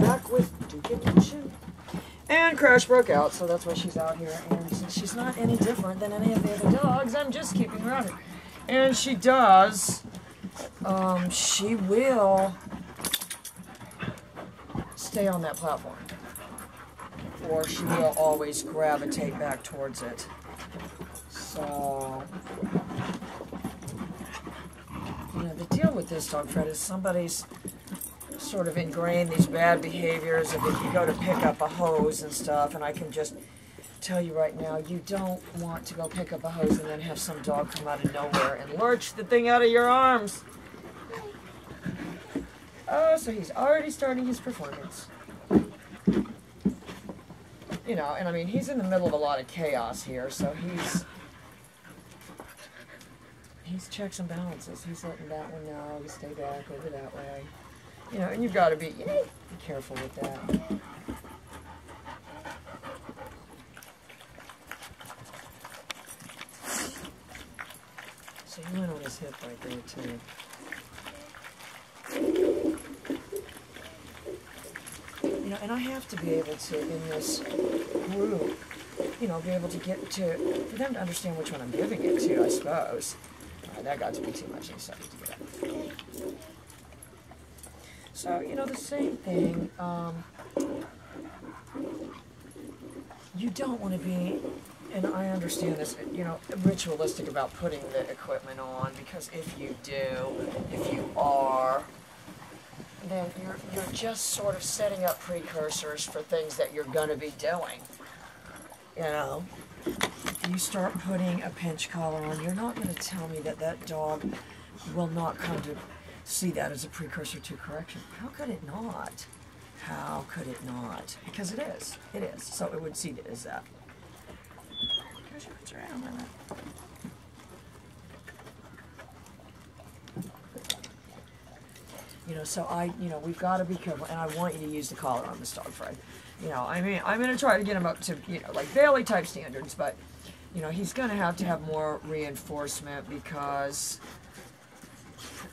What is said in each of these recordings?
back with Duke and Chew. And Crash broke out, so that's why she's out here. And since she's not any different than any of the other dogs, I'm just keeping her out here. And she does, she will stay on that platform. Or she will always gravitate back towards it. So, you know, the deal with this dog, Fred, is somebody's sort of ingrained these bad behaviors of if you go to pick up a hose and stuff, and I can just tell you right now, you don't want to go pick up a hose and then have some dog come out of nowhere and lurch the thing out of your arms. Oh, so he's already starting his performance. You know, and I mean, he's in the middle of a lot of chaos here, so he's checks and balances. He's letting that one know, we stay back over that way. You know, and you've got to be careful with that. So he went on his hip right there, too. You know, and I have to be able to, in this group, you know, be able to get to, for them to understand which one I'm giving it to, I suppose. That got to be too much inside to get up. So, you know, the same thing, you don't want to be, and I understand this, you know, ritualistic about putting the equipment on, because if you do, if you are, then you're just sort of setting up precursors for things that you're going to be doing, you know. If you start putting a pinch collar on, you're not going to tell me that that dog will not come to see that as a precursor to correction. How could it not? How could it not? Because it is. It is. So it would see it as that. Here's your picture around with it. You know, so we've got to be careful, and I want you to use the collar on this dog, Fred. You know, I mean, I'm going to try to get him up to, you know, like Bailey type standards, but, you know, he's going to have more reinforcement because,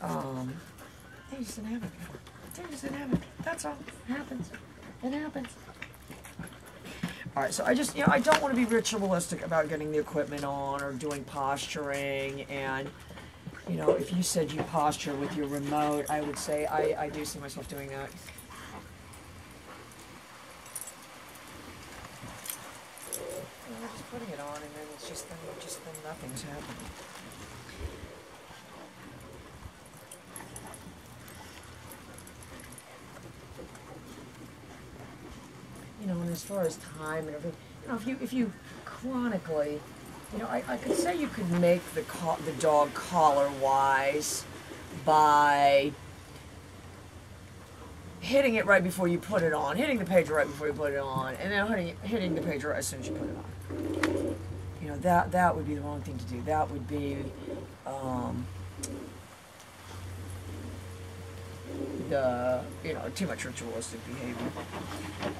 they just didn't have it before. They just didn't have it. That's all. It happens. It happens. All right, so I just, you know, I don't want to be ritualistic about getting the equipment on or doing posturing, and, you know, if you said you posture with your remote, I would say I do see myself doing that. We're just putting it on, and then it's just then nothing's happening. You know, and as far as time and everything, you know, if you chronically, you know, I could say you could make the dog collar wise by hitting it right before you put it on, hitting the pager right before you put it on, and then hitting the pager as soon as you put it on. You know, that would be the wrong thing to do. That would be you know, too much ritualistic behavior.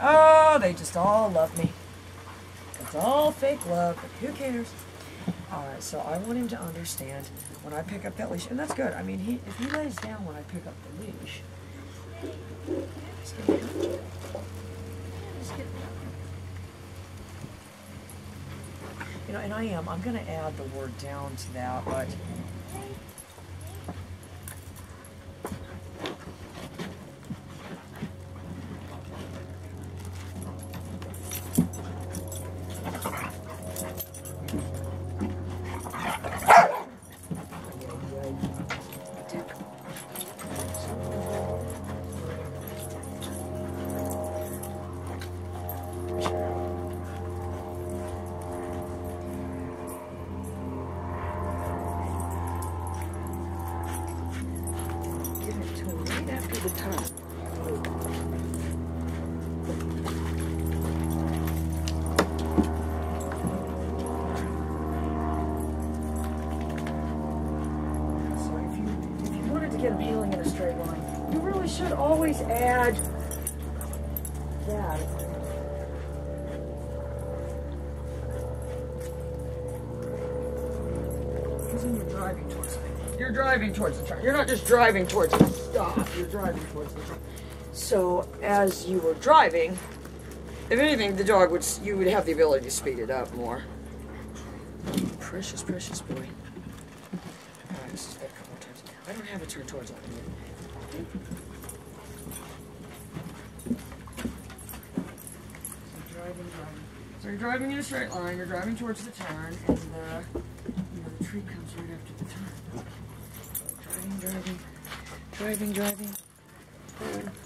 Oh, they just all love me. It's all fake love, but who cares? All right, so I want him to understand when I pick up that leash, and that's good. I mean, if he lays down when I pick up the leash, he's getting comfortable. He's getting comfortable. You know, and I'm going to add the word down to that, but get him healing in a straight line, you really should always add that. Because then you're driving towards it. You're driving towards the turn. You're not just driving towards the stop. You're driving towards the turn. So as you were driving, if anything, the dog would, you would have the ability to speed it up more. Precious, precious boy. Alright, this is a couple more times. I don't have it turned towards me. Driving. So you're driving in a straight line, you're driving towards the turn, and the tree comes right after the turn. Driving.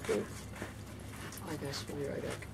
Good. I guess we'll be right back.